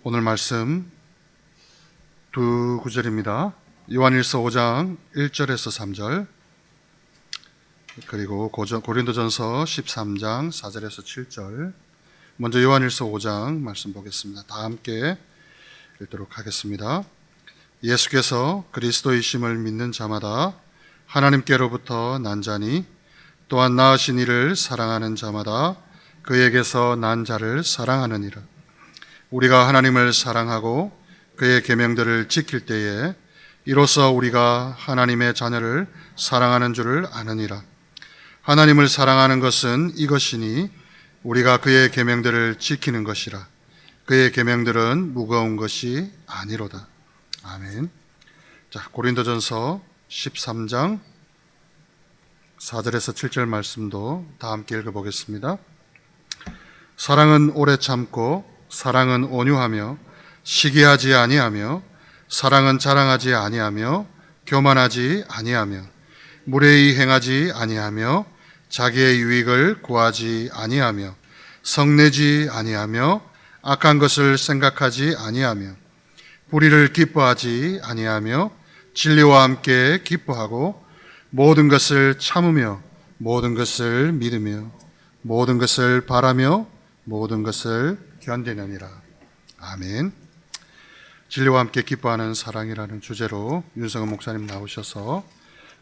오늘 말씀 두 구절입니다. 요한일서 5장 1절에서 3절, 그리고 고린도전서 13장 4절에서 7절. 먼저 요한일서 5장 말씀 보겠습니다. 다 함께 읽도록 하겠습니다. 예수께서 그리스도이심을 믿는 자마다 하나님께로부터 난 자니, 또한 낳으신 이를 사랑하는 자마다 그에게서 난 자를 사랑하느니라. 우리가 하나님을 사랑하고 그의 계명들을 지킬 때에 이로써 우리가 하나님의 자녀를 사랑하는 줄을 아느니라. 하나님을 사랑하는 것은 이것이니 우리가 그의 계명들을 지키는 것이라. 그의 계명들은 무거운 것이 아니로다. 아멘. 자, 고린도전서 13장 4절에서 7절 말씀도 다 함께 읽어보겠습니다. 사랑은 오래 참고 사랑은 온유하며 시기하지 아니하며 사랑은 자랑하지 아니하며 교만하지 아니하며 무례히 행하지 아니하며 자기의 유익을 구하지 아니하며 성내지 아니하며 악한 것을 생각하지 아니하며 불의를 기뻐하지 아니하며 진리와 함께 기뻐하고 모든 것을 참으며 모든 것을 믿으며 모든 것을 바라며 모든 것을 견디느니라. 아멘. 진리와 함께 기뻐하는 사랑이라는 주제로 윤성은 목사님 나오셔서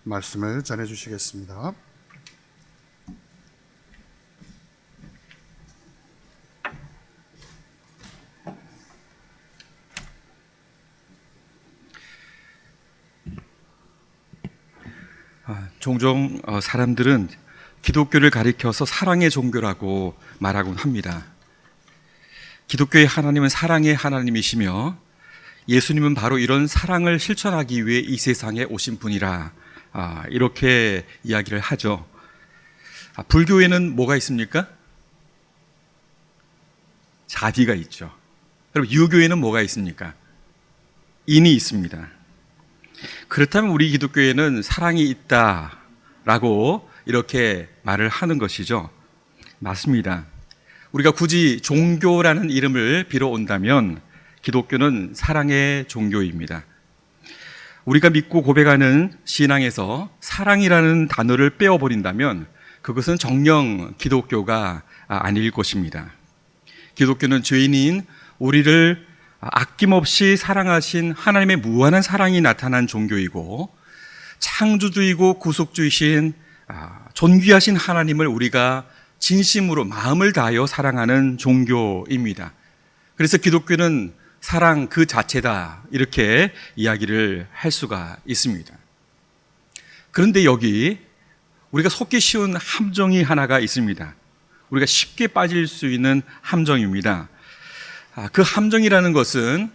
말씀을 전해주시겠습니다. 종종 사람들은 기독교를 가리켜서 사랑의 종교라고 말하곤 합니다. 기독교의 하나님은 사랑의 하나님이시며 예수님은 바로 이런 사랑을 실천하기 위해 이 세상에 오신 분이라 이렇게 이야기를 하죠. 불교에는 뭐가 있습니까? 자비가 있죠. 그럼 유교에는 뭐가 있습니까? 인이 있습니다. 그렇다면 우리 기독교에는 사랑이 있다라고 이렇게 말을 하는 것이죠. 맞습니다. 우리가 굳이 종교라는 이름을 빌어온다면 기독교는 사랑의 종교입니다. 우리가 믿고 고백하는 신앙에서 사랑이라는 단어를 빼어버린다면 그것은 정녕 기독교가 아닐 것입니다. 기독교는 죄인인 우리를 아낌없이 사랑하신 하나님의 무한한 사랑이 나타난 종교이고, 창조주이고 구속주이신 존귀하신 하나님을 우리가 진심으로 마음을 다하여 사랑하는 종교입니다. 그래서 기독교는 사랑 그 자체다, 이렇게 이야기를 할 수가 있습니다. 그런데 여기 우리가 속기 쉬운 함정이 하나가 있습니다. 우리가 쉽게 빠질 수 있는 함정입니다. 그 함정이라는 것은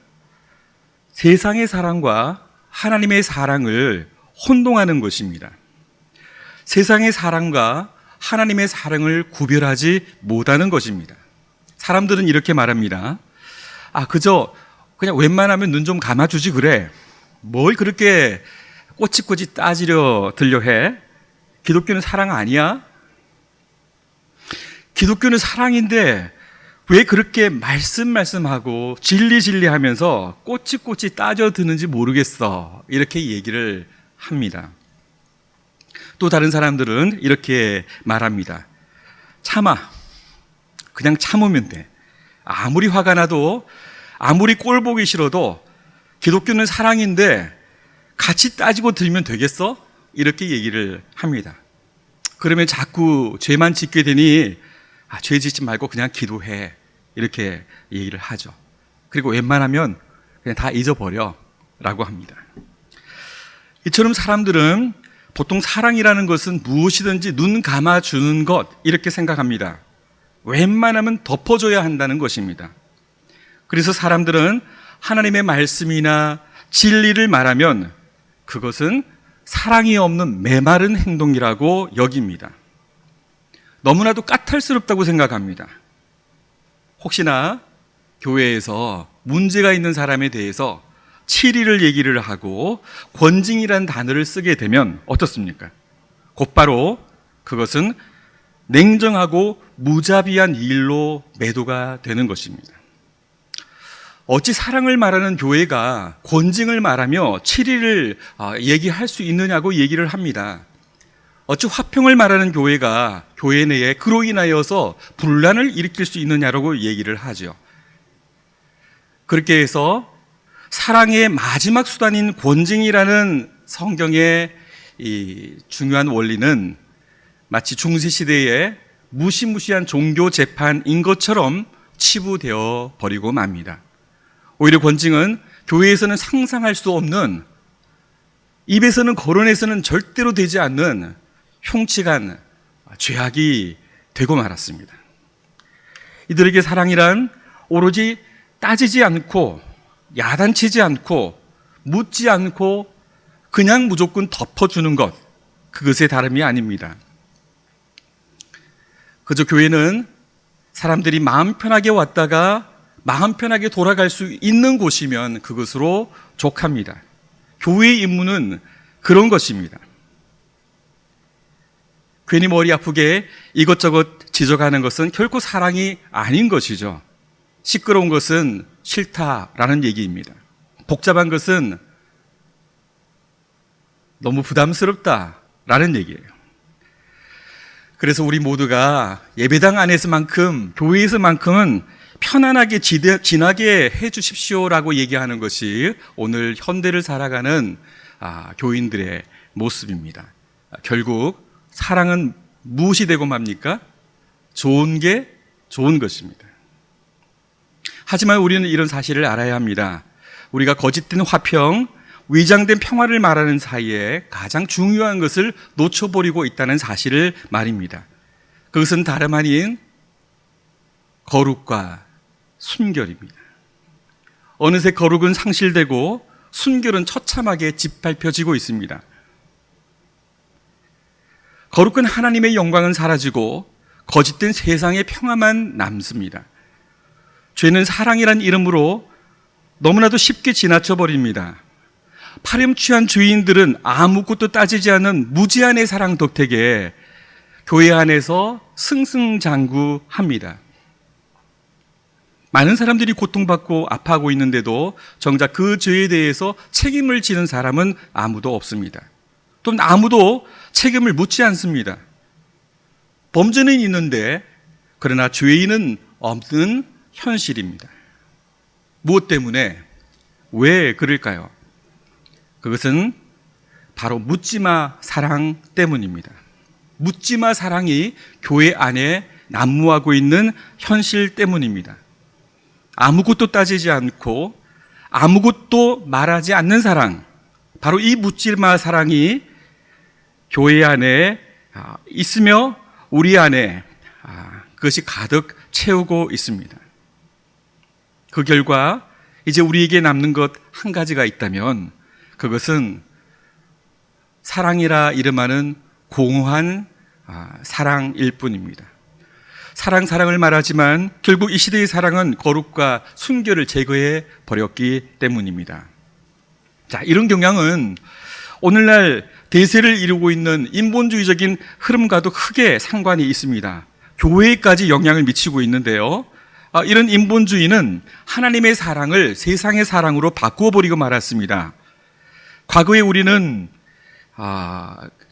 세상의 사랑과 하나님의 사랑을 혼동하는 것입니다. 세상의 사랑과 하나님의 사랑을 구별하지 못하는 것입니다. 사람들은 이렇게 말합니다. 그저 그냥 웬만하면 눈 좀 감아주지 그래. 뭘 그렇게 꼬치꼬치 따지려 들려 해? 기독교는 사랑 아니야? 기독교는 사랑인데 왜 그렇게 말씀하고 진리하면서 꼬치꼬치 따져드는지 모르겠어. 이렇게 얘기를 합니다. 또 다른 사람들은 이렇게 말합니다. 참아. 그냥 참으면 돼. 아무리 화가 나도, 아무리 꼴 보기 싫어도 기독교는 사랑인데 같이 따지고 들면 되겠어? 이렇게 얘기를 합니다. 그러면 자꾸 죄만 짓게 되니 죄 짓지 말고 그냥 기도해. 이렇게 얘기를 하죠. 그리고 웬만하면 그냥 다 잊어버려 라고 합니다. 이처럼 사람들은 보통 사랑이라는 것은 무엇이든지 눈 감아주는 것, 이렇게 생각합니다. 웬만하면 덮어줘야 한다는 것입니다. 그래서 사람들은 하나님의 말씀이나 진리를 말하면 그것은 사랑이 없는 메마른 행동이라고 여깁니다. 너무나도 까탈스럽다고 생각합니다. 혹시나 교회에서 문제가 있는 사람에 대해서 치리를 얘기를 하고 권징이라는 단어를 쓰게 되면 어떻습니까? 곧바로 그것은 냉정하고 무자비한 일로 매도가 되는 것입니다. 어찌 사랑을 말하는 교회가 권징을 말하며 7일을 얘기할 수 있느냐고 얘기를 합니다. 어찌 화평을 말하는 교회가 교회 내에 그로 인하여서 분란을 일으킬 수 있느냐라고 얘기를 하죠. 그렇게 해서 사랑의 마지막 수단인 권징이라는 성경의 이 중요한 원리는 마치 중세시대의 무시무시한 종교 재판인 것처럼 치부되어 버리고 맙니다. 오히려 권징은 교회에서는 상상할 수 없는, 입에서는 거론해서는 절대로 되지 않는 흉측한 죄악이 되고 말았습니다. 이들에게 사랑이란 오로지 따지지 않고 야단치지 않고 묻지 않고 그냥 무조건 덮어주는 것, 그것의 다름이 아닙니다. 그저 교회는 사람들이 마음 편하게 왔다가 마음 편하게 돌아갈 수 있는 곳이면 그것으로 족합니다. 교회의 임무는 그런 것입니다. 괜히 머리 아프게 이것저것 지적하는 것은 결코 사랑이 아닌 것이죠. 시끄러운 것은 싫다라는 얘기입니다. 복잡한 것은 너무 부담스럽다라는 얘기예요. 그래서 우리 모두가 예배당 안에서만큼, 교회에서만큼은 편안하게 지나게 해 주십시오라고 얘기하는 것이 오늘 현대를 살아가는 교인들의 모습입니다. 결국 사랑은 무엇이 되고 맙니까? 좋은 게 좋은 것입니다. 하지만 우리는 이런 사실을 알아야 합니다. 우리가 거짓된 화평, 위장된 평화를 말하는 사이에 가장 중요한 것을 놓쳐버리고 있다는 사실을 말입니다. 그것은 다름 아닌 거룩과 순결입니다. 어느새 거룩은 상실되고 순결은 처참하게 짓밟혀지고 있습니다. 거룩한 하나님의 영광은 사라지고 거짓된 세상의 평화만 남습니다. 죄는 사랑이란 이름으로 너무나도 쉽게 지나쳐버립니다. 파렴치한 죄인들은 아무것도 따지지 않는 무제한의 사랑 덕택에 교회 안에서 승승장구합니다. 많은 사람들이 고통받고 아파하고 있는데도 정작 그 죄에 대해서 책임을 지는 사람은 아무도 없습니다. 또는 아무도 책임을 묻지 않습니다. 범죄는 있는데 그러나 죄인은 없는 현실입니다. 무엇 때문에? 왜 그럴까요? 그것은 바로 묻지마 사랑 때문입니다. 묻지마 사랑이 교회 안에 난무하고 있는 현실 때문입니다. 아무것도 따지지 않고 아무것도 말하지 않는 사랑, 바로 이 묻지마 사랑이 교회 안에 있으며 우리 안에 그것이 가득 채우고 있습니다. 그 결과 이제 우리에게 남는 것 한 가지가 있다면 그것은 사랑이라 이름하는 공허한 사랑일 뿐입니다. 사랑을 말하지만 결국 이 시대의 사랑은 거룩과 순결을 제거해 버렸기 때문입니다. 자, 이런 경향은 오늘날 대세를 이루고 있는 인본주의적인 흐름과도 크게 상관이 있습니다. 교회에까지 영향을 미치고 있는데요. 이런 인본주의는 하나님의 사랑을 세상의 사랑으로 바꾸어 버리고 말았습니다. 과거에 우리는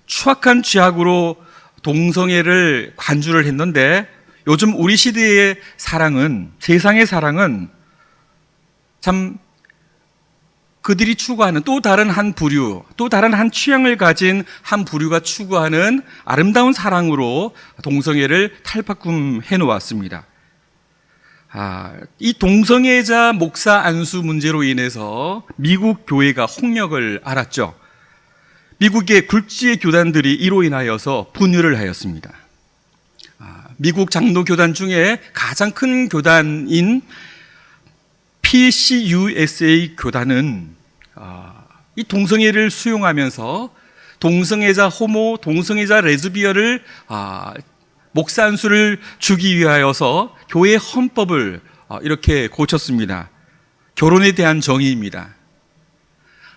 추악한 죄악으로 동성애를 관주를 했는데 요즘 우리 시대의 사랑은, 세상의 사랑은 참 그들이 추구하는 또 다른 한 부류, 또 다른 한 취향을 가진 한 부류가 추구하는 아름다운 사랑으로 동성애를 탈바꿈해 놓았습니다. 이 동성애자 목사 안수 문제로 인해서 미국 교회가 홍역을 알았죠. 미국의 굴지의 교단들이 이로 인하여서 분열을 하였습니다. 미국 장로 교단 중에 가장 큰 교단인 PCUSA 교단은 이 동성애를 수용하면서 동성애자 호모, 동성애자 레즈비언을 목사 안수를 주기 위하여서 교회 헌법을 이렇게 고쳤습니다. 결혼에 대한 정의입니다.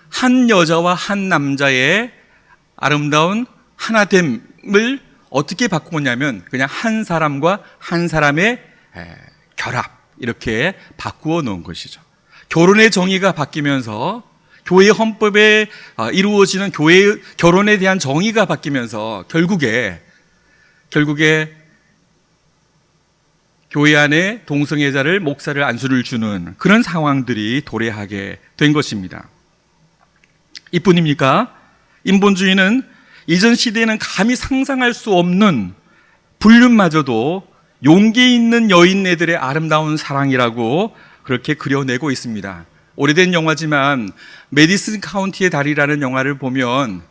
한 여자와 한 남자의 아름다운 하나됨을 어떻게 바꾸었냐면 그냥 한 사람과 한 사람의 결합, 이렇게 바꾸어 놓은 것이죠. 결혼의 정의가 바뀌면서 교회 헌법에 이루어지는 교회의 결혼에 대한 정의가 바뀌면서 결국에 교회 안에 동성애자를 목사를 안수를 주는 그런 상황들이 도래하게 된 것입니다. 이뿐입니까? 인본주의는 이전 시대에는 감히 상상할 수 없는 불륜마저도 용기 있는 여인네들의 아름다운 사랑이라고 그렇게 그려내고 있습니다. 오래된 영화지만 메디슨 카운티의 달이라는 영화를 보면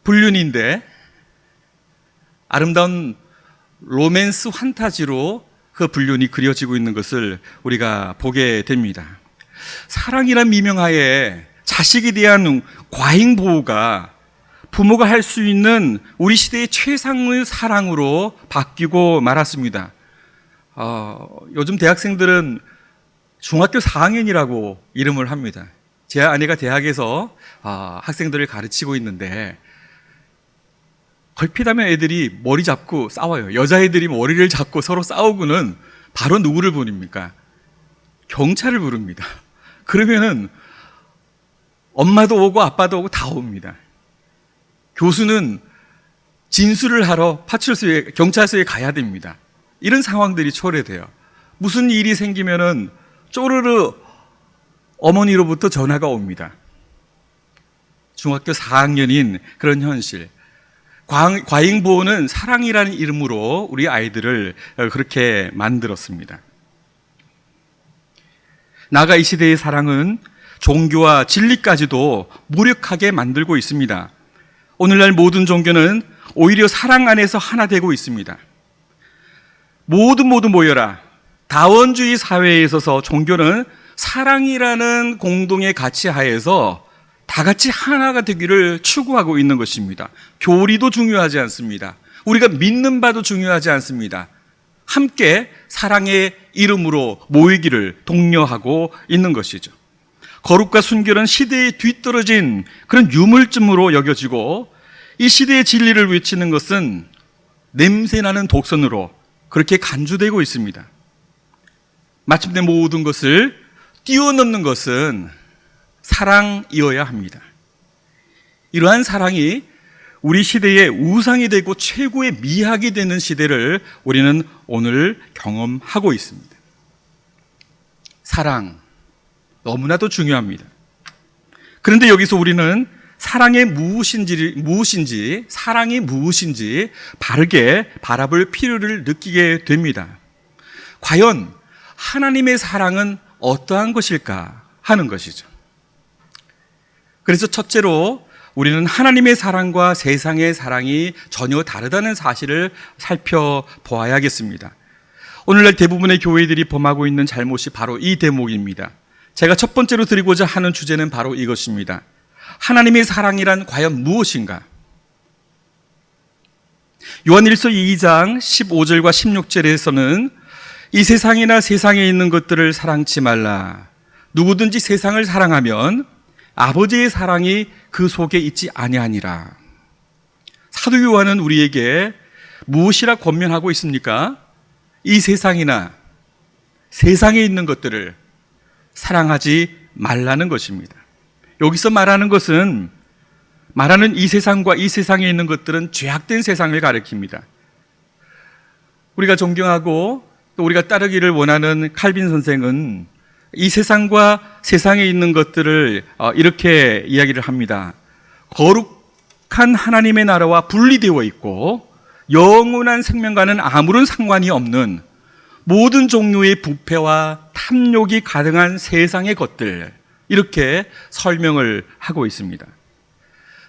불륜인데 아름다운 로맨스 환타지로 그 불륜이 그려지고 있는 것을 우리가 보게 됩니다. 사랑이란 미명하에 자식에 대한 과잉 보호가 부모가 할 수 있는 우리 시대의 최상의 사랑으로 바뀌고 말았습니다. 요즘 대학생들은 중학교 4학년이라고 이름을 합니다. 제 아내가 대학에서 학생들을 가르치고 있는데 걸핏하면 애들이 머리 잡고 싸워요. 여자애들이 머리를 잡고 서로 싸우고는 바로 누구를 부릅니까? 경찰을 부릅니다. 그러면은 엄마도 오고 아빠도 오고 다 옵니다. 교수는 진술을 하러 파출소에, 경찰서에 가야 됩니다. 이런 상황들이 초래돼요. 무슨 일이 생기면은 쪼르르 어머니로부터 전화가 옵니다. 중학교 4학년인 그런 현실. 과잉보호는 사랑이라는 이름으로 우리 아이들을 그렇게 만들었습니다. 나아가 이 시대의 사랑은 종교와 진리까지도 무력하게 만들고 있습니다. 오늘날 모든 종교는 오히려 사랑 안에서 하나 되고 있습니다. 모두 모여라. 다원주의 사회에 있어서 종교는 사랑이라는 공동의 가치 하에서 다 같이 하나가 되기를 추구하고 있는 것입니다. 교리도 중요하지 않습니다. 우리가 믿는 바도 중요하지 않습니다. 함께 사랑의 이름으로 모이기를 독려하고 있는 것이죠. 거룩과 순결은 시대에 뒤떨어진 그런 유물쯤으로 여겨지고 이 시대의 진리를 외치는 것은 냄새나는 독선으로 그렇게 간주되고 있습니다. 마침내 모든 것을 뛰어넘는 것은 사랑이어야 합니다. 이러한 사랑이 우리 시대의 우상이 되고 최고의 미학이 되는 시대를 우리는 오늘 경험하고 있습니다. 사랑, 너무나도 중요합니다. 그런데 여기서 우리는 사랑이 무엇인지 바르게 바라볼 필요를 느끼게 됩니다. 과연 하나님의 사랑은 어떠한 것일까 하는 것이죠. 그래서 첫째로 우리는 하나님의 사랑과 세상의 사랑이 전혀 다르다는 사실을 살펴보아야겠습니다. 오늘날 대부분의 교회들이 범하고 있는 잘못이 바로 이 대목입니다. 제가 첫 번째로 드리고자 하는 주제는 바로 이것입니다. 하나님의 사랑이란 과연 무엇인가? 요한일서 2장 15절과 16절에서는 이 세상이나 세상에 있는 것들을 사랑치 말라. 누구든지 세상을 사랑하면 아버지의 사랑이 그 속에 있지 아니하니라. 사도 요한은 우리에게 무엇이라 권면하고 있습니까? 이 세상이나 세상에 있는 것들을 사랑하지 말라는 것입니다. 여기서 말하는 이 세상과 이 세상에 있는 것들은 죄악된 세상을 가리킵니다. 우리가 존경하고 또 우리가 따르기를 원하는 칼빈 선생은 이 세상과 세상에 있는 것들을 이렇게 이야기를 합니다. 거룩한 하나님의 나라와 분리되어 있고 영원한 생명과는 아무런 상관이 없는 모든 종류의 부패와 탐욕이 가득한 세상의 것들, 이렇게 설명을 하고 있습니다.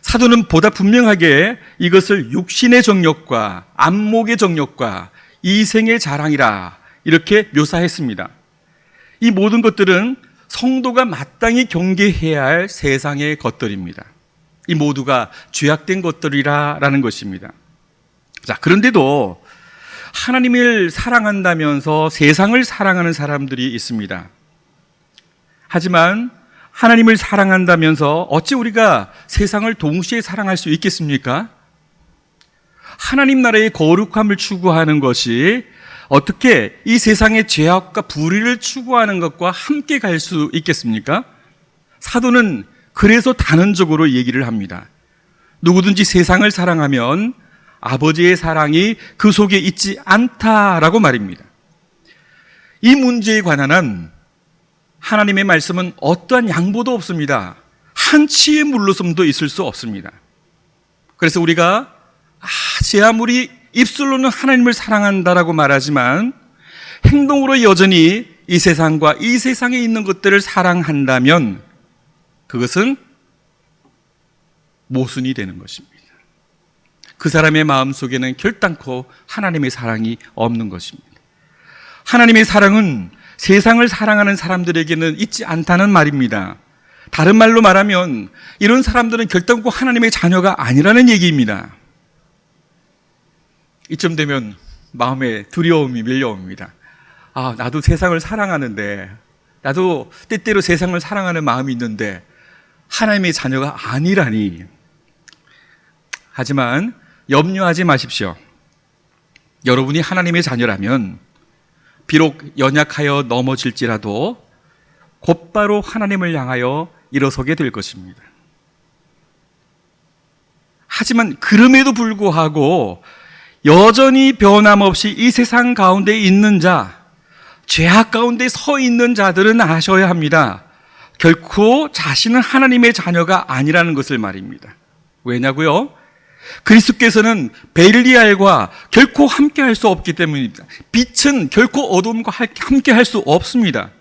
사도는 보다 분명하게 이것을 육신의 정욕과 안목의 정욕과 이생의 자랑이라 이렇게 묘사했습니다. 이 모든 것들은 성도가 마땅히 경계해야 할 세상의 것들입니다. 이 모두가 죄악된 것들이라는 것입니다. 자, 그런데도 하나님을 사랑한다면서 세상을 사랑하는 사람들이 있습니다. 하지만 하나님을 사랑한다면서 어찌 우리가 세상을 동시에 사랑할 수 있겠습니까? 하나님 나라의 거룩함을 추구하는 것이 어떻게 이 세상의 죄악과 불의를 추구하는 것과 함께 갈 수 있겠습니까? 사도는 그래서 단언적으로 얘기를 합니다. 누구든지 세상을 사랑하면 아버지의 사랑이 그 속에 있지 않다라고 말입니다. 이 문제에 관한 한 하나님의 말씀은 어떠한 양보도 없습니다. 한치의 물러섬도 있을 수 없습니다. 그래서 우리가 제 아무리 입술로는 하나님을 사랑한다라고 말하지만 행동으로 여전히 이 세상과 이 세상에 있는 것들을 사랑한다면 그것은 모순이 되는 것입니다. 그 사람의 마음속에는 결단코 하나님의 사랑이 없는 것입니다. 하나님의 사랑은 세상을 사랑하는 사람들에게는 있지 않다는 말입니다. 다른 말로 말하면 이런 사람들은 결단코 하나님의 자녀가 아니라는 얘기입니다. 이쯤 되면 마음에 두려움이 밀려옵니다. 나도 세상을 사랑하는데, 나도 때때로 세상을 사랑하는 마음이 있는데 하나님의 자녀가 아니라니. 하지만 염려하지 마십시오. 여러분이 하나님의 자녀라면 비록 연약하여 넘어질지라도 곧바로 하나님을 향하여 일어서게 될 것입니다. 하지만 그럼에도 불구하고 여전히 변함없이 이 세상 가운데 있는 자, 죄악 가운데 서 있는 자들은 아셔야 합니다. 결코 자신은 하나님의 자녀가 아니라는 것을 말입니다. 왜냐고요? 그리스도께서는 벨리알과 결코 함께 할 수 없기 때문입니다. 빛은 결코 어둠과 함께 할 수 없습니다.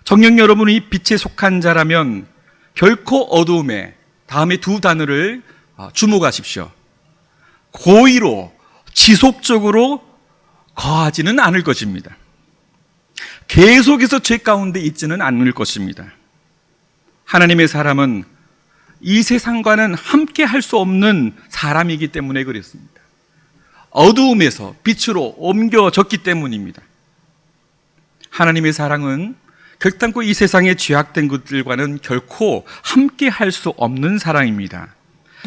정녕 여러분이 빛에 속한 자라면 결코 어두움에, 다음에 두 단어를 주목하십시오. 고의로 지속적으로 거하지는 않을 것입니다. 계속해서 죄 가운데 있지는 않을 것입니다. 하나님의 사람은 이 세상과는 함께 할 수 없는 사람이기 때문에 그렇습니다. 어두움에서 빛으로 옮겨졌기 때문입니다. 하나님의 사랑은 결단코 이 세상의 죄악된 것들과는 결코 함께 할 수 없는 사랑입니다.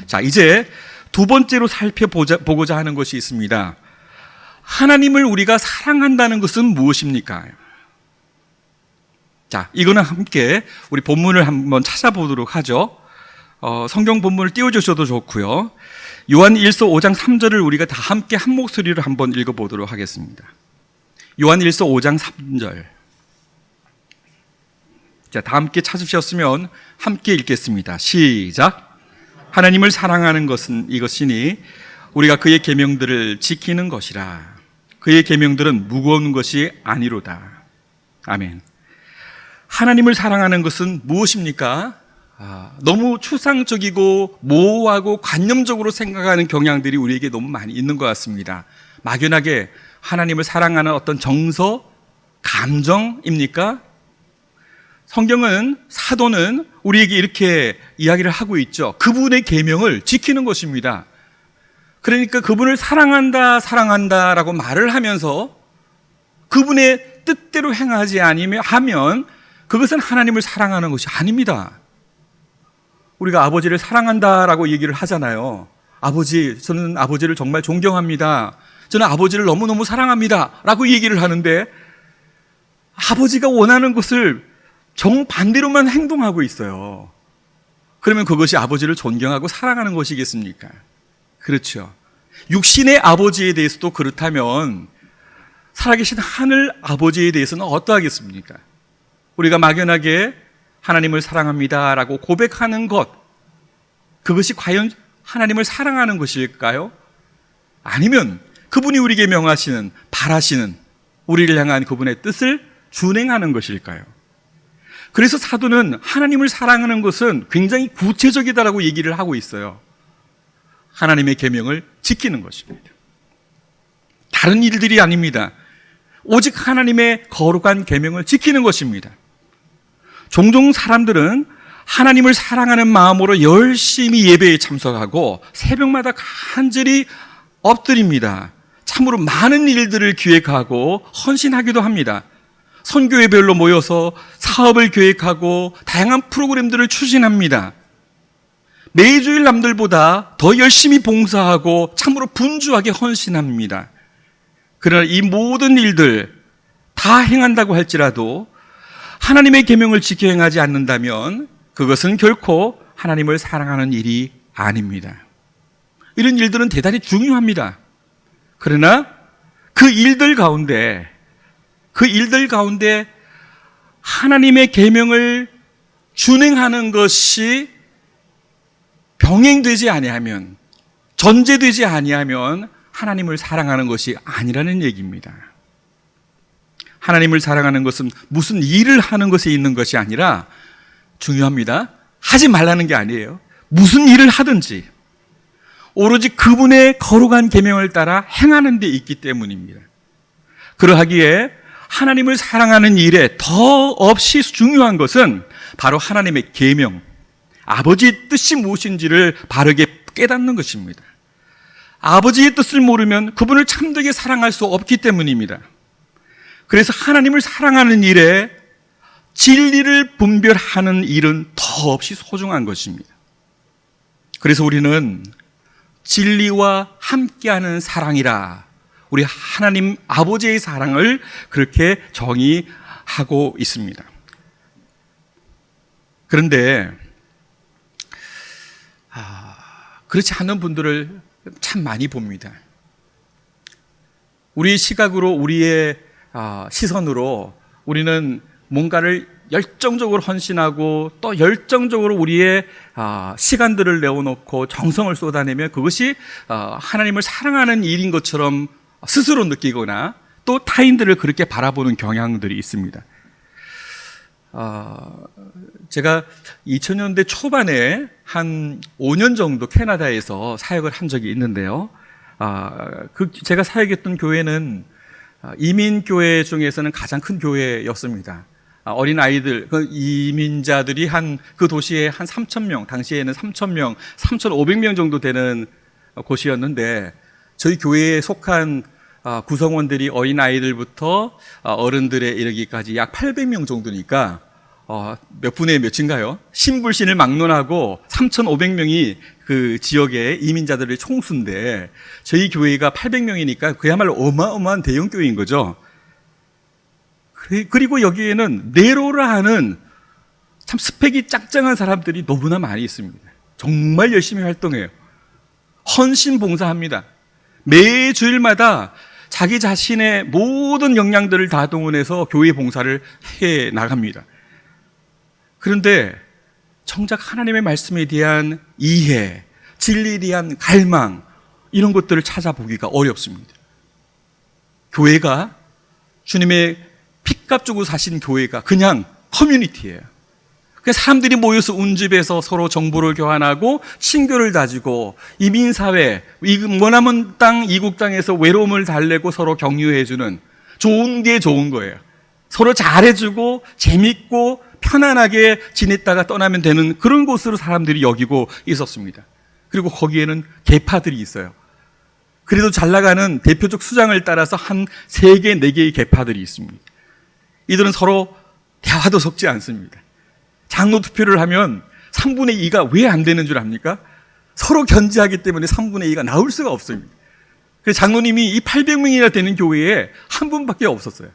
자, 이제 두 번째로 살펴보고자 하는 것이 있습니다. 하나님을 우리가 사랑한다는 것은 무엇입니까? 자, 이거는 함께 우리 본문을 한번 찾아보도록 하죠. 성경 본문을 띄워주셔도 좋고요. 요한 1서 5장 3절을 우리가 다 함께 한 목소리로 한번 읽어보도록 하겠습니다. 요한 1서 5장 3절. 자, 다 함께 찾으셨으면 함께 읽겠습니다. 시작. 하나님을 사랑하는 것은 이것이니 우리가 그의 계명들을 지키는 것이라. 그의 계명들은 무거운 것이 아니로다. 아멘. 하나님을 사랑하는 것은 무엇입니까? 너무 추상적이고 모호하고 관념적으로 생각하는 경향들이 우리에게 너무 많이 있는 것 같습니다. 막연하게 하나님을 사랑하는 어떤 정서, 감정입니까? 성경은, 사도는 우리에게 이렇게 이야기를 하고 있죠. 그분의 계명을 지키는 것입니다. 그러니까 그분을 사랑한다라고 말을 하면서 그분의 뜻대로 행하지 하면 그것은 하나님을 사랑하는 것이 아닙니다. 우리가 아버지를 사랑한다라고 얘기를 하잖아요. 아버지, 저는 아버지를 정말 존경합니다. 저는 아버지를 너무너무 사랑합니다. 라고 얘기를 하는데 아버지가 원하는 것을 정반대로만 행동하고 있어요. 그러면 그것이 아버지를 존경하고 사랑하는 것이겠습니까? 그렇죠. 육신의 아버지에 대해서도 그렇다면 살아계신 하늘 아버지에 대해서는 어떠하겠습니까? 우리가 막연하게 하나님을 사랑합니다 라고 고백하는 것, 그것이 과연 하나님을 사랑하는 것일까요? 아니면 그분이 우리에게 명하시는, 바라시는 우리를 향한 그분의 뜻을 준행하는 것일까요? 그래서 사도는 하나님을 사랑하는 것은 굉장히 구체적이다라고 얘기를 하고 있어요. 하나님의 계명을 지키는 것입니다. 다른 일들이 아닙니다. 오직 하나님의 거룩한 계명을 지키는 것입니다. 종종 사람들은 하나님을 사랑하는 마음으로 열심히 예배에 참석하고 새벽마다 간절히 엎드립니다. 참으로 많은 일들을 기획하고 헌신하기도 합니다. 선교회별로 모여서 사업을 계획하고 다양한 프로그램들을 추진합니다. 매주일 남들보다 더 열심히 봉사하고 참으로 분주하게 헌신합니다. 그러나 이 모든 일들 다 행한다고 할지라도 하나님의 계명을 지켜 행하지 않는다면 그것은 결코 하나님을 사랑하는 일이 아닙니다. 이런 일들은 대단히 중요합니다. 그러나 그 일들 가운데 하나님의 계명을 준행하는 것이 병행되지 아니하면, 전제되지 아니하면 하나님을 사랑하는 것이 아니라는 얘기입니다. 하나님을 사랑하는 것은 무슨 일을 하는 것에 있는 것이 아니라, 중요합니다, 하지 말라는 게 아니에요. 무슨 일을 하든지 오로지 그분의 거룩한 계명을 따라 행하는 데 있기 때문입니다. 그러하기에 하나님을 사랑하는 일에 더없이 중요한 것은 바로 하나님의 계명, 아버지의 뜻이 무엇인지를 바르게 깨닫는 것입니다. 아버지의 뜻을 모르면 그분을 참되게 사랑할 수 없기 때문입니다. 그래서 하나님을 사랑하는 일에 진리를 분별하는 일은 더없이 소중한 것입니다. 그래서 우리는 진리와 함께하는 사랑이라 우리 하나님 아버지의 사랑을 그렇게 정의하고 있습니다. 그런데 그렇지 않은 분들을 참 많이 봅니다. 우리의 시각으로, 우리의 시선으로 우리는 뭔가를 열정적으로 헌신하고 또 열정적으로 우리의 시간들을 내어놓고 정성을 쏟아내면 그것이 하나님을 사랑하는 일인 것처럼 스스로 느끼거나 또 타인들을 그렇게 바라보는 경향들이 있습니다. 제가 2000년대 초반에 한 5년 정도 캐나다에서 사역을 한 적이 있는데요. 제가 사역했던 교회는 이민교회 중에서는 가장 큰 교회였습니다. 어린 아이들, 이민자들이 그 도시에 한 3,000명, 당시에는 3,000명, 3,500명 정도 되는 곳이었는데, 저희 교회에 속한 구성원들이 어린 아이들부터 어른들에 이르기까지 약 800명 정도니까 몇 분의 몇인가요? 신불신을 막론하고 3,500명이 그 지역의 이민자들의 총수인데 저희 교회가 800명이니까 그야말로 어마어마한 대형 교회인 거죠. 그리고 여기에는 네로라 하는 참 스펙이 짱짱한 사람들이 너무나 많이 있습니다. 정말 열심히 활동해요. 헌신 봉사합니다. 매 주일마다 자기 자신의 모든 역량들을 다 동원해서 교회 봉사를 해 나갑니다. 그런데 정작 하나님의 말씀에 대한 이해, 진리에 대한 갈망, 이런 것들을 찾아보기가 어렵습니다. 교회가, 주님의 핏값 주고 사신 교회가 그냥 커뮤니티예요. 그냥 사람들이 모여서 운집에서 서로 정보를 교환하고 친교를 다지고 이민사회, 머나먼 땅, 이국 땅에서 외로움을 달래고 서로 격려해주는, 좋은 게 좋은 거예요. 서로 잘해주고 재밌고 편안하게 지냈다가 떠나면 되는 그런 곳으로 사람들이 여기고 있었습니다. 그리고 거기에는 계파들이 있어요. 그래도 잘 나가는 대표적 수장을 따라서 한 3개, 4개의 계파들이 있습니다. 이들은 서로 대화도 섞지 않습니다. 장로 투표를 하면 3분의 2가 왜 안 되는 줄 압니까? 서로 견제하기 때문에 3분의 2가 나올 수가 없습니다. 그래서 장로님이 이 800명이나 되는 교회에 한 분밖에 없었어요.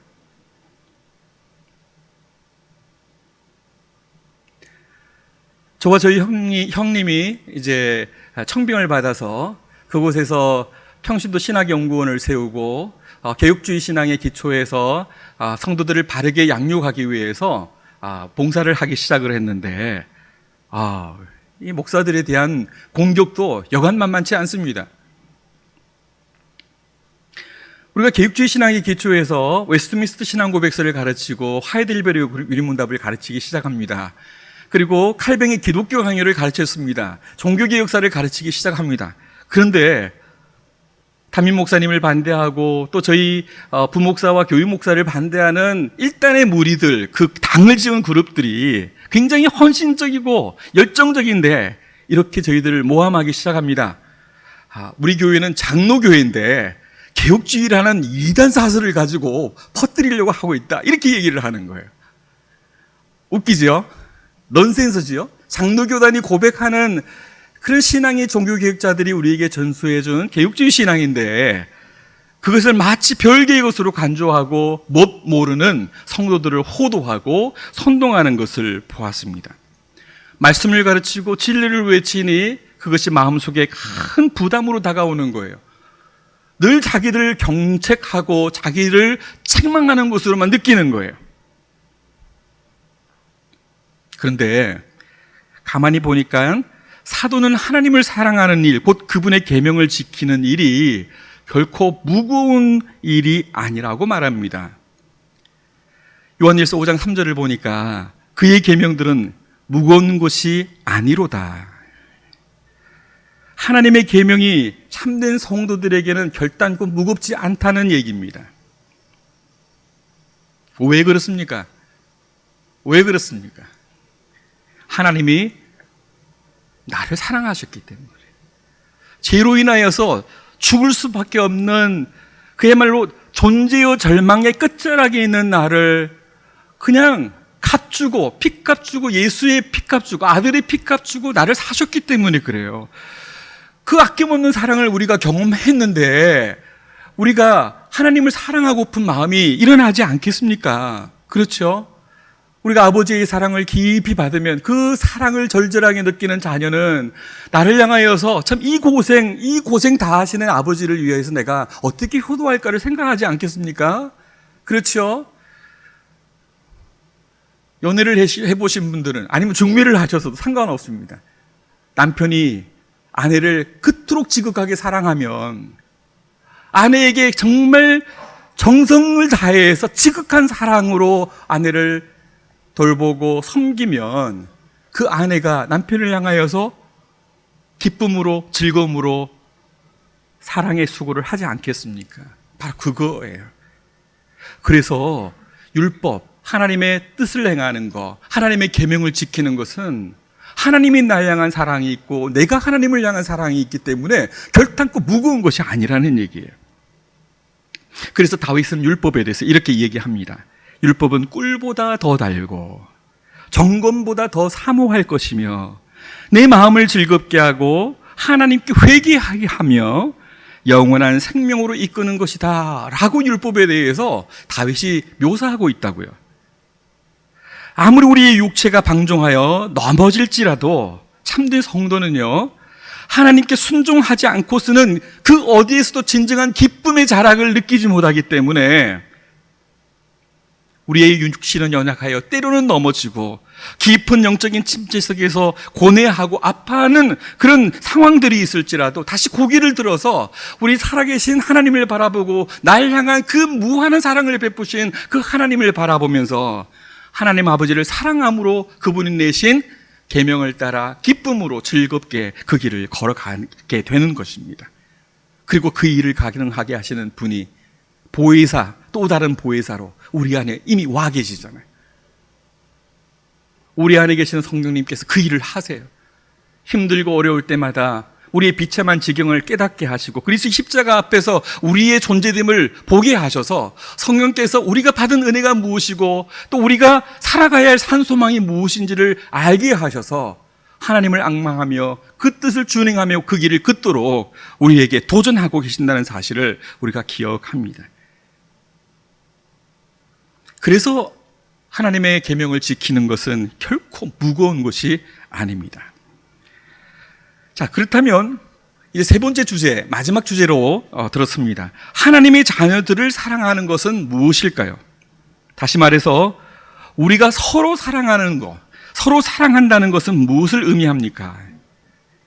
저와 저희 형님이 이제 청빙을 받아서 그곳에서 평신도 신학연구원을 세우고 개혁주의 신앙의 기초에서 성도들을 바르게 양육하기 위해서 봉사를 하기 시작을 했는데 이 목사들에 대한 공격도 여간 만만치 않습니다. 우리가 개혁주의 신앙의 기초에서 웨스트민스터 신앙고백서를 가르치고 화이델베르 유리문답을 가르치기 시작합니다. 그리고 칼뱅의 기독교 강요를 가르쳤습니다. 종교개혁사를 가르치기 시작합니다. 그런데 담임 목사님을 반대하고 또 저희 부목사와 교육목사를 반대하는 일단의 무리들, 그 당을 지은 그룹들이 굉장히 헌신적이고 열정적인데 이렇게 저희들을 모함하기 시작합니다. 우리 교회는 장로교회인데 개혁주의라는 이단 사설을 가지고 퍼뜨리려고 하고 있다, 이렇게 얘기를 하는 거예요. 웃기죠? 넌센스지요? 장로교단이 고백하는 그런 신앙의 종교개혁자들이 우리에게 전수해준 개혁주의 신앙인데 그것을 마치 별개의 것으로 간주하고 못 모르는 성도들을 호도하고 선동하는 것을 보았습니다. 말씀을 가르치고 진리를 외치니 그것이 마음속에 큰 부담으로 다가오는 거예요. 늘 자기를 경책하고 자기를 책망하는 것으로만 느끼는 거예요. 그런데 가만히 보니까 사도는 하나님을 사랑하는 일, 곧 그분의 계명을 지키는 일이 결코 무거운 일이 아니라고 말합니다. 요한일서 5장 3절을 보니까 그의 계명들은 무거운 것이 아니로다. 하나님의 계명이 참된 성도들에게는 결단코 무겁지 않다는 얘기입니다. 왜 그렇습니까? 왜 그렇습니까? 하나님이 나를 사랑하셨기 때문에, 죄로 인하여서 죽을 수밖에 없는 그야말로 존재의 절망의 끝자락에 있는 나를 그냥 값 주고, 피값 주고, 예수의 피값 주고, 아들의 피값 주고 나를 사셨기 때문에 그래요. 그 아낌없는 사랑을 우리가 경험했는데 우리가 하나님을 사랑하고픈 마음이 일어나지 않겠습니까? 그렇죠? 우리가 아버지의 사랑을 깊이 받으면 그 사랑을 절절하게 느끼는 자녀는 나를 향하여서 참 이 고생 다 하시는 아버지를 위해서 내가 어떻게 효도할까를 생각하지 않겠습니까? 그렇죠? 연애를 해보신 분들은, 아니면 중매를 하셔서도 상관없습니다. 남편이 아내를 그토록 지극하게 사랑하면 아내에게 정말 정성을 다해서 지극한 사랑으로 아내를 돌보고 섬기면 그 아내가 남편을 향하여서 기쁨으로, 즐거움으로 사랑의 수고를 하지 않겠습니까? 바로 그거예요. 그래서 율법, 하나님의 뜻을 행하는 것, 하나님의 계명을 지키는 것은 하나님이 나를 향한 사랑이 있고 내가 하나님을 향한 사랑이 있기 때문에 결단코 무거운 것이 아니라는 얘기예요. 그래서 다윗은 율법에 대해서 이렇게 얘기합니다. 율법은 꿀보다 더 달고 정금보다 더 사모할 것이며 내 마음을 즐겁게 하고 하나님께 회개하게 하며 영원한 생명으로 이끄는 것이다 라고 율법에 대해서 다윗이 묘사하고 있다고요. 아무리 우리의 육체가 방종하여 넘어질지라도 참된 성도는요, 하나님께 순종하지 않고서는 그 어디에서도 진정한 기쁨의 자락을 느끼지 못하기 때문에 우리의 육신은 연약하여 때로는 넘어지고 깊은 영적인 침체 속에서 고뇌하고 아파하는 그런 상황들이 있을지라도 다시 고개를 들어서 우리 살아계신 하나님을 바라보고 날 향한 그 무한한 사랑을 베푸신 그 하나님을 바라보면서 하나님 아버지를 사랑함으로 그분이 내신 계명을 따라 기쁨으로 즐겁게 그 길을 걸어가게 되는 것입니다. 그리고 그 일을 가능하게 하시는 분이 보혜사, 또 다른 보혜사로 우리 안에 이미 와 계시잖아요. 우리 안에 계시는 성령님께서 그 일을 하세요. 힘들고 어려울 때마다 우리의 비참한 지경을 깨닫게 하시고 그리스도 십자가 앞에서 우리의 존재됨을 보게 하셔서 성령께서 우리가 받은 은혜가 무엇이고 또 우리가 살아가야 할 산소망이 무엇인지를 알게 하셔서 하나님을 앙망하며 그 뜻을 준행하며 그 길을 긋도록 우리에게 도전하고 계신다는 사실을 우리가 기억합니다. 그래서 하나님의 계명을 지키는 것은 결코 무거운 것이 아닙니다. 자, 그렇다면 이제 세 번째 주제, 마지막 주제로 들었습니다. 하나님의 자녀들을 사랑하는 것은 무엇일까요? 다시 말해서 우리가 서로 사랑하는 것, 서로 사랑한다는 것은 무엇을 의미합니까?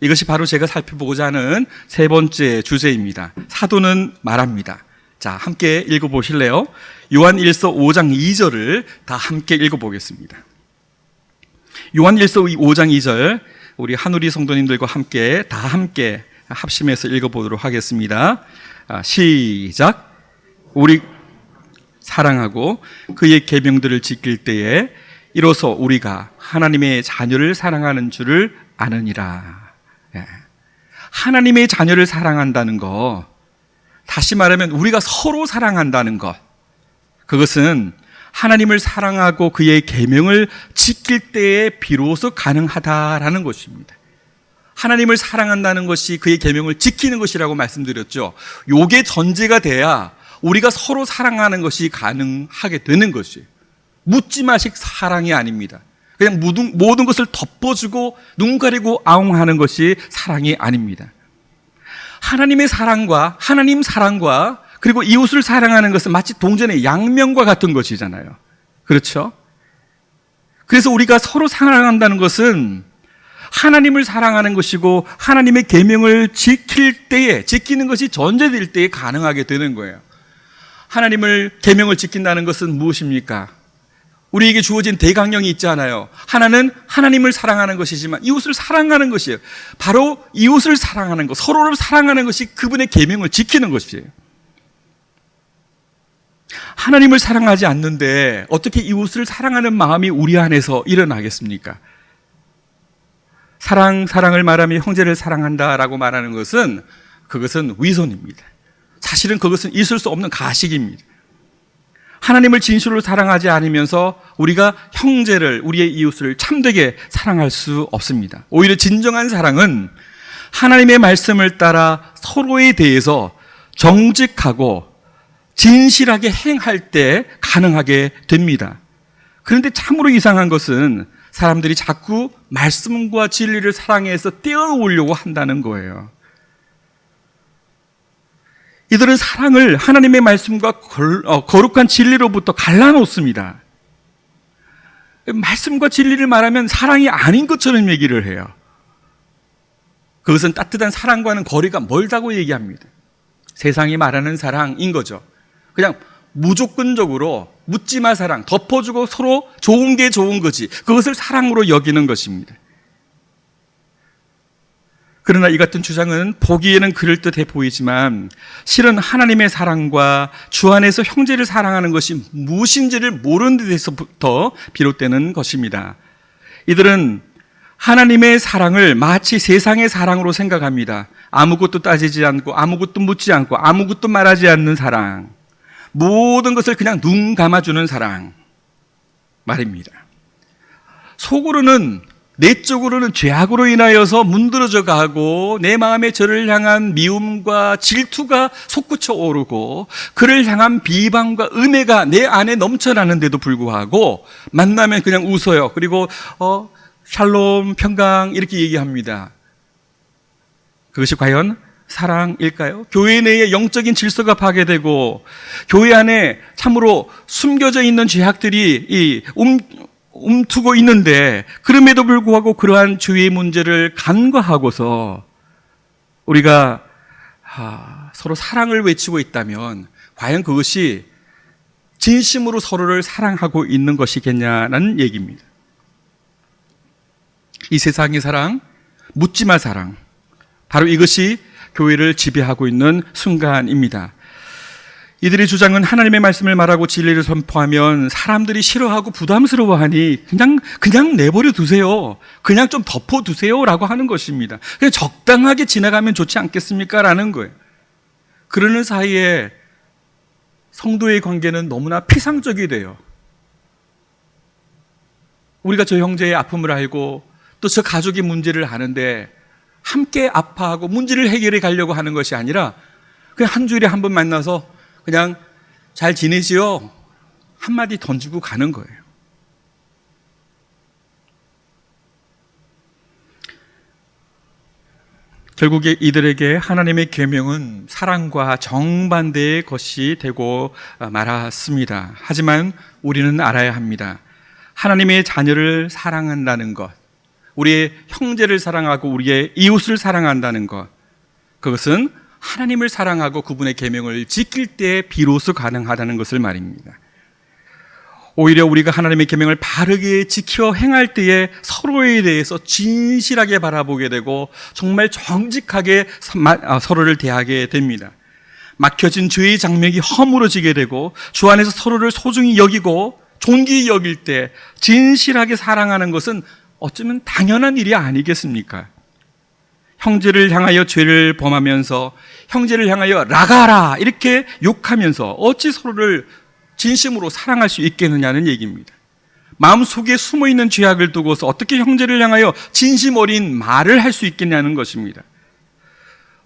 이것이 바로 제가 살펴보고자 하는 세 번째 주제입니다. 사도는 말합니다. 자, 함께 읽어보실래요? 요한일서 5장 2절을 다 함께 읽어보겠습니다. 요한일서 5장 2절 우리 한우리 성도님들과 함께 다 함께 합심해서 읽어보도록 하겠습니다. 시작. 우리 사랑하고 그의 계명들을 지킬 때에 이로써 우리가 하나님의 자녀를 사랑하는 줄을 아느니라. 하나님의 자녀를 사랑한다는 것, 다시 말하면 우리가 서로 사랑한다는 것, 그것은 하나님을 사랑하고 그의 계명을 지킬 때에 비로소 가능하다라는 것입니다. 하나님을 사랑한다는 것이 그의 계명을 지키는 것이라고 말씀드렸죠. 요게 전제가 돼야 우리가 서로 사랑하는 것이 가능하게 되는 것이에요. 묻지마식 사랑이 아닙니다. 그냥 모든 것을 덮어주고 눈 가리고 아웅하는 것이 사랑이 아닙니다. 하나님의 사랑과 하나님 사랑과 그리고 이웃을 사랑하는 것은 마치 동전의 양면과 같은 것이잖아요. 그렇죠? 그래서 우리가 서로 사랑한다는 것은 하나님을 사랑하는 것이고 하나님의 계명을 지키는 것이 전제될 때에 가능하게 되는 거예요. 하나님을 계명을 지킨다는 것은 무엇입니까? 우리에게 주어진 대강령이 있잖아요. 하나는 하나님을 사랑하는 것이지만 이웃을 사랑하는 것이에요. 바로 이웃을 사랑하는 것, 서로를 사랑하는 것이 그분의 계명을 지키는 것이에요. 하나님을 사랑하지 않는데 어떻게 이웃을 사랑하는 마음이 우리 안에서 일어나겠습니까? 사랑을 말하며 형제를 사랑한다라고 말하는 것은 그것은 위선입니다. 사실은 그것은 있을 수 없는 가식입니다. 하나님을 진실로 사랑하지 않으면서 우리가 형제를, 우리의 이웃을 참되게 사랑할 수 없습니다. 오히려 진정한 사랑은 하나님의 말씀을 따라 서로에 대해서 정직하고 진실하게 행할 때 가능하게 됩니다. 그런데 참으로 이상한 것은 사람들이 자꾸 말씀과 진리를 사랑해서 떼어놓으려고 한다는 거예요. 이들은 사랑을 하나님의 말씀과 거룩한 진리로부터 갈라놓습니다. 말씀과 진리를 말하면 사랑이 아닌 것처럼 얘기를 해요. 그것은 따뜻한 사랑과는 거리가 멀다고 얘기합니다. 세상이 말하는 사랑인 거죠. 그냥 무조건적으로 묻지마 사랑, 덮어주고 서로 좋은 게 좋은 거지. 그것을 사랑으로 여기는 것입니다. 그러나 이 같은 주장은 보기에는 그럴듯해 보이지만 실은 하나님의 사랑과 주 안에서 형제를 사랑하는 것이 무엇인지를 모르는 데서부터 비롯되는 것입니다. 이들은 하나님의 사랑을 마치 세상의 사랑으로 생각합니다. 아무것도 따지지 않고 아무것도 묻지 않고 아무것도 말하지 않는 사랑, 모든 것을 그냥 눈 감아주는 사랑 말입니다. 속으로는, 내적으로는 죄악으로 인하여서 문드러져 가고 내 마음에 저를 향한 미움과 질투가 솟구쳐 오르고 그를 향한 비방과 음해가 내 안에 넘쳐나는데도 불구하고 만나면 그냥 웃어요. 그리고 샬롬, 평강 이렇게 얘기합니다. 그것이 과연 사랑일까요? 교회 내에 영적인 질서가 파괴되고 교회 안에 참으로 숨겨져 있는 죄악들이 움트고 있는데 그럼에도 불구하고 그러한 죄의 문제를 간과하고서 우리가 서로 사랑을 외치고 있다면 과연 그것이 진심으로 서로를 사랑하고 있는 것이겠냐는 얘기입니다. 이 세상의 사랑, 묻지마 사랑, 바로 이것이 교회를 지배하고 있는 순간입니다. 이들의 주장은 하나님의 말씀을 말하고 진리를 선포하면 사람들이 싫어하고 부담스러워하니 그냥 내버려 두세요. 그냥 좀 덮어 두세요라고 하는 것입니다. 그냥 적당하게 지나가면 좋지 않겠습니까? 라는 거예요. 그러는 사이에 성도의 관계는 너무나 피상적이 돼요. 우리가 저 형제의 아픔을 알고 또 저 가족의 문제를 아는데 함께 아파하고 문제를 해결해 가려고 하는 것이 아니라 그냥 한 주일에 한 번 만나서 그냥 잘 지내지요? 한마디 던지고 가는 거예요. 결국에 이들에게 하나님의 계명은 사랑과 정반대의 것이 되고 말았습니다. 하지만 우리는 알아야 합니다. 하나님의 자녀를 사랑한다는 것, 우리의 형제를 사랑하고 우리의 이웃을 사랑한다는 것, 그것은 하나님을 사랑하고 그분의 계명을 지킬 때 비로소 가능하다는 것을 말입니다. 오히려 우리가 하나님의 계명을 바르게 지켜 행할 때에 서로에 대해서 진실하게 바라보게 되고 정말 정직하게 서로를 대하게 됩니다. 막혀진 죄의 장벽이 허물어지게 되고 주 안에서 서로를 소중히 여기고 존귀히 여길 때 진실하게 사랑하는 것은 어쩌면 당연한 일이 아니겠습니까? 형제를 향하여 죄를 범하면서 형제를 향하여 라가라 이렇게 욕하면서 어찌 서로를 진심으로 사랑할 수 있겠느냐는 얘기입니다. 마음속에 숨어있는 죄악을 두고서 어떻게 형제를 향하여 진심 어린 말을 할 수 있겠냐는 것입니다.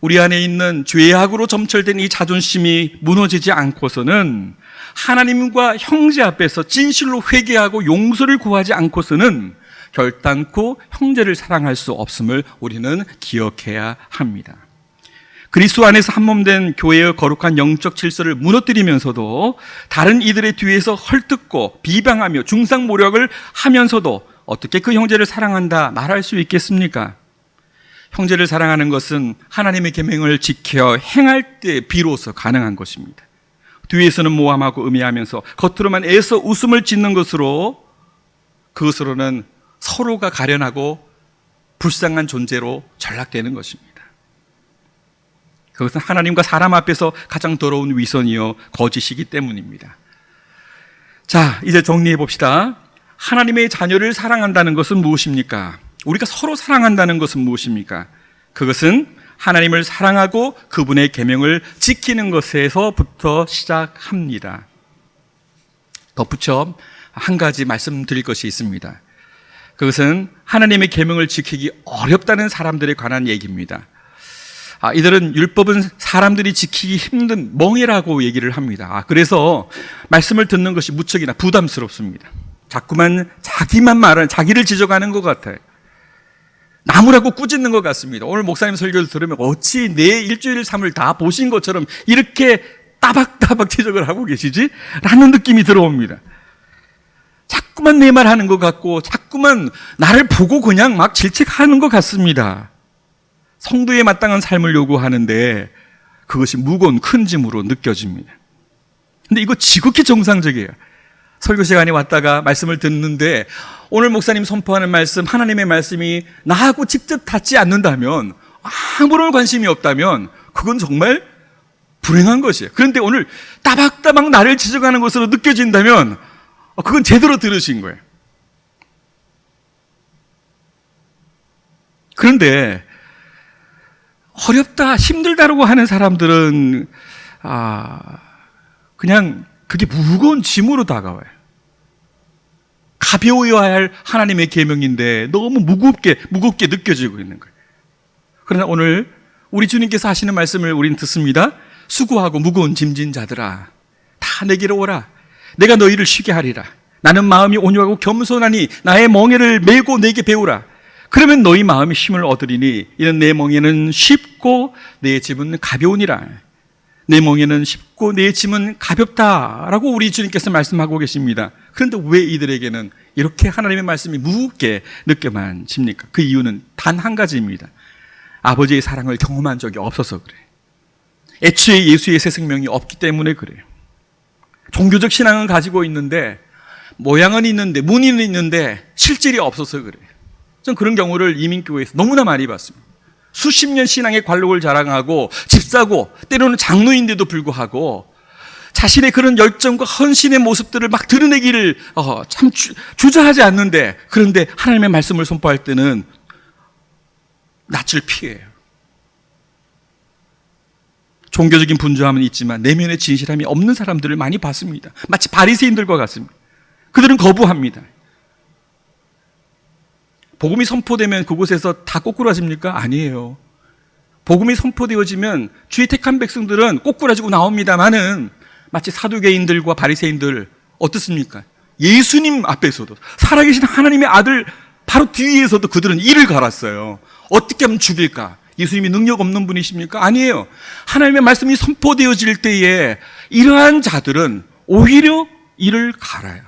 우리 안에 있는 죄악으로 점철된 이 자존심이 무너지지 않고서는 하나님과 형제 앞에서 진실로 회개하고 용서를 구하지 않고서는 결단코 형제를 사랑할 수 없음을 우리는 기억해야 합니다. 그리스도 안에서 한몸된 교회의 거룩한 영적 질서를 무너뜨리면서도 다른 이들의 뒤에서 헐뜯고 비방하며 중상모략을 하면서도 어떻게 그 형제를 사랑한다 말할 수 있겠습니까? 형제를 사랑하는 것은 하나님의 계명을 지켜 행할 때 비로소 가능한 것입니다. 뒤에서는 모함하고 음해하면서 겉으로만 애써 웃음을 짓는 것으로, 그것으로는 서로가 가련하고 불쌍한 존재로 전락되는 것입니다. 그것은 하나님과 사람 앞에서 가장 더러운 위선이요 거짓이기 때문입니다. 자, 이제 정리해 봅시다. 하나님의 자녀를 사랑한다는 것은 무엇입니까? 우리가 서로 사랑한다는 것은 무엇입니까? 그것은 하나님을 사랑하고 그분의 계명을 지키는 것에서부터 시작합니다. 덧붙여 한 가지 말씀드릴 것이 있습니다. 그것은 하나님의 계명을 지키기 어렵다는 사람들에 관한 얘기입니다. 이들은 율법은 사람들이 지키기 힘든 멍해라고 얘기를 합니다. 그래서 말씀을 듣는 것이 무척이나 부담스럽습니다. 자꾸만 자기만 말하는, 자기를 지적하는 것 같아요. 나무라고 꾸짖는 것 같습니다. 오늘 목사님 설교를 들으면 어찌 내 일주일 삶을 다 보신 것처럼 이렇게 따박따박 지적을 하고 계시지? 라는 느낌이 들어옵니다. 자꾸만 내 말 하는 것 같고 자꾸만 나를 보고 그냥 막 질책하는 것 같습니다. 성도에 마땅한 삶을 요구하는데 그것이 무거운 큰 짐으로 느껴집니다. 근데 이거 지극히 정상적이에요. 설교 시간에 왔다가 말씀을 듣는데 오늘 목사님 선포하는 말씀, 하나님의 말씀이 나하고 직접 닿지 않는다면, 아무런 관심이 없다면 그건 정말 불행한 것이에요. 그런데 오늘 따박따박 나를 지적하는 것으로 느껴진다면 그건 제대로 들으신 거예요. 그런데 어렵다, 힘들다라고 하는 사람들은 그냥 그게 무거운 짐으로 다가와요. 가벼워야 할 하나님의 계명인데 너무 무겁게 느껴지고 있는 거예요. 그러나 오늘 우리 주님께서 하시는 말씀을 우리는 듣습니다. 수고하고 무거운 짐진 자들아, 다 내게로 오라. 내가 너희를 쉬게 하리라. 나는 마음이 온유하고 겸손하니 나의 멍에를 메고 내게 배우라. 그러면 너희 마음이 힘을 얻으리니 이는 내 멍에는 쉽고 내 짐은 가벼우니라. 내 멍에는 쉽고 내 짐은 가볍다라고 우리 주님께서 말씀하고 계십니다. 그런데 왜 이들에게는 이렇게 하나님의 말씀이 무겁게 느껴만 집니까? 그 이유는 단 한 가지입니다. 아버지의 사랑을 경험한 적이 없어서 그래요. 애초에 예수의 새 생명이 없기 때문에 그래요. 종교적 신앙은 가지고 있는데, 모양은 있는데, 문의는 있는데 실질이 없어서 그래요. 전 그런 경우를 이민교회에서 너무나 많이 봤습니다. 수십 년 신앙의 관록을 자랑하고 집사고 때로는 장로인데도 불구하고 자신의 그런 열정과 헌신의 모습들을 막 드러내기를 참 주저하지 않는데, 그런데 하나님의 말씀을 선포할 때는 낯을 피해요. 종교적인 분주함은 있지만 내면의 진실함이 없는 사람들을 많이 봤습니다. 마치 바리새인들과 같습니다. 그들은 거부합니다. 복음이 선포되면 그곳에서 다 꼬꾸라집니까? 아니에요. 복음이 선포되어지면 주의 택한 백성들은 꼬꾸라지고 나옵니다만은 마치 사두개인들과 바리새인들 어떻습니까? 예수님 앞에서도, 살아계신 하나님의 아들 바로 뒤에서도 그들은 이를 갈았어요. 어떻게 하면 죽일까? 예수님이 능력 없는 분이십니까? 아니에요. 하나님의 말씀이 선포되어질 때에 이러한 자들은 오히려 이를 갈아요.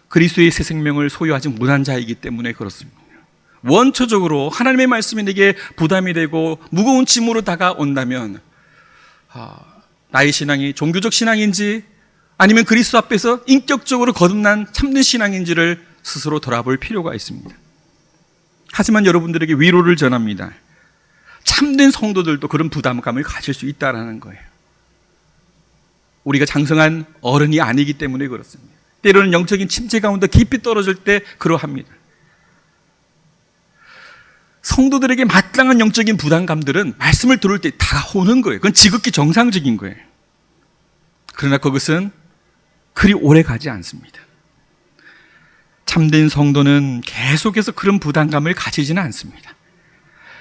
그리스도의 새 생명을 소유하지 못한 자이기 때문에 그렇습니다. 원초적으로 하나님의 말씀이 내게 부담이 되고 무거운 짐으로 다가온다면 나의 신앙이 종교적 신앙인지 아니면 그리스도 앞에서 인격적으로 거듭난 참된 신앙인지를 스스로 돌아볼 필요가 있습니다. 하지만 여러분들에게 위로를 전합니다. 참된 성도들도 그런 부담감을 가질 수 있다는 거예요. 우리가 장성한 어른이 아니기 때문에 그렇습니다. 때로는 영적인 침체 가운데 깊이 떨어질 때 그러합니다. 성도들에게 마땅한 영적인 부담감들은 말씀을 들을 때 다가오는 거예요. 그건 지극히 정상적인 거예요. 그러나 그것은 그리 오래 가지 않습니다. 참된 성도는 계속해서 그런 부담감을 가지지는 않습니다.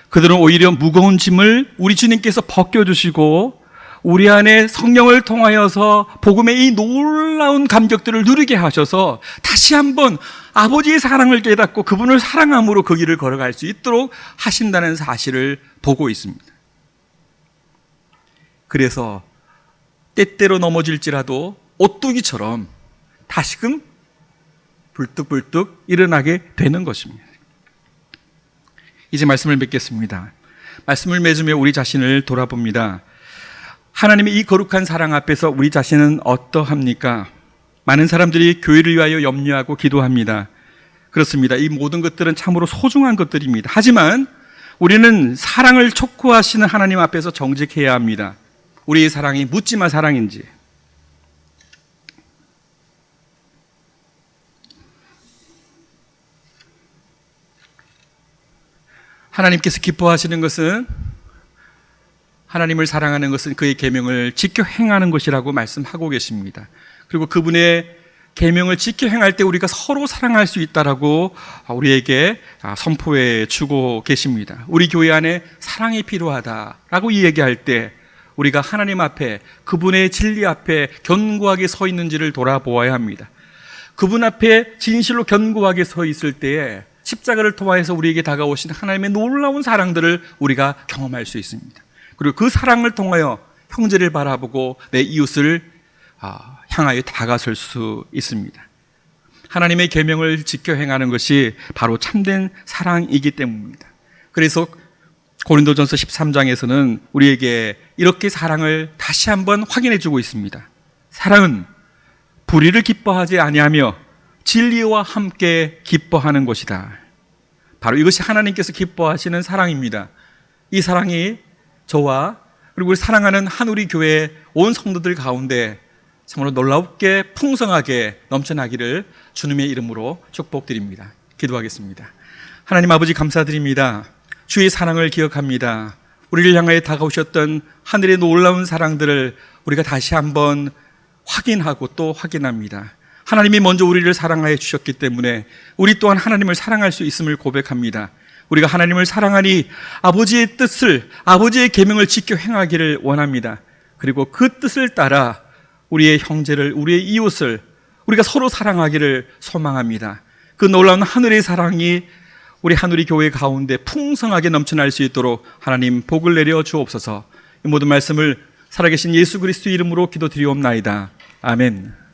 그들은 오히려 무거운 짐을 우리 주님께서 벗겨주시고 우리 안에 성령을 통하여서 복음의 이 놀라운 감격들을 누리게 하셔서 다시 한번 아버지의 사랑을 깨닫고 그분을 사랑함으로 그 길을 걸어갈 수 있도록 하신다는 사실을 보고 있습니다. 그래서 때때로 넘어질지라도 오뚜기처럼 다시금 불뚝불뚝 일어나게 되는 것입니다. 이제 말씀을 맺겠습니다. 말씀을 맺으며 우리 자신을 돌아봅니다. 하나님의 이 거룩한 사랑 앞에서 우리 자신은 어떠합니까? 많은 사람들이 교회를 위하여 염려하고 기도합니다. 그렇습니다. 이 모든 것들은 참으로 소중한 것들입니다. 하지만 우리는 사랑을 촉구하시는 하나님 앞에서 정직해야 합니다. 우리의 사랑이 묻지마 사랑인지, 하나님께서 기뻐하시는 것은, 하나님을 사랑하는 것은 그의 계명을 지켜 행하는 것이라고 말씀하고 계십니다. 그리고 그분의 계명을 지켜 행할 때 우리가 서로 사랑할 수 있다라고 우리에게 선포해 주고 계십니다. 우리 교회 안에 사랑이 필요하다라고 이야기할 때 우리가 하나님 앞에, 그분의 진리 앞에 견고하게 서 있는지를 돌아보아야 합니다. 그분 앞에 진실로 견고하게 서 있을 때에 십자가를 통하여서 우리에게 다가오신 하나님의 놀라운 사랑들을 우리가 경험할 수 있습니다. 그리고 그 사랑을 통하여 형제를 바라보고 내 이웃을 향하여 다가설 수 있습니다. 하나님의 계명을 지켜 행하는 것이 바로 참된 사랑이기 때문입니다. 그래서 고린도전서 13장에서는 우리에게 이렇게 사랑을 다시 한번 확인해 주고 있습니다. 사랑은 불의를 기뻐하지 아니하며 진리와 함께 기뻐하는 것이다. 바로 이것이 하나님께서 기뻐하시는 사랑입니다. 이 사랑이 저와 그리고 사랑하는 한우리 교회 온 성도들 가운데 참으로 놀랍게 풍성하게 넘쳐나기를 주님의 이름으로 축복드립니다. 기도하겠습니다. 하나님 아버지 감사드립니다. 주의 사랑을 기억합니다. 우리를 향하여 다가오셨던 하늘의 놀라운 사랑들을 우리가 다시 한번 확인하고 또 확인합니다. 하나님이 먼저 우리를 사랑하여 주셨기 때문에 우리 또한 하나님을 사랑할 수 있음을 고백합니다. 우리가 하나님을 사랑하니 아버지의 뜻을, 아버지의 계명을 지켜 행하기를 원합니다. 그리고 그 뜻을 따라 우리의 형제를, 우리의 이웃을 우리가 서로 사랑하기를 소망합니다. 그 놀라운 하늘의 사랑이 우리 하늘의 교회 가운데 풍성하게 넘쳐날 수 있도록 하나님 복을 내려 주옵소서. 이 모든 말씀을 살아계신 예수 그리스도 이름으로 기도드리옵나이다. 아멘.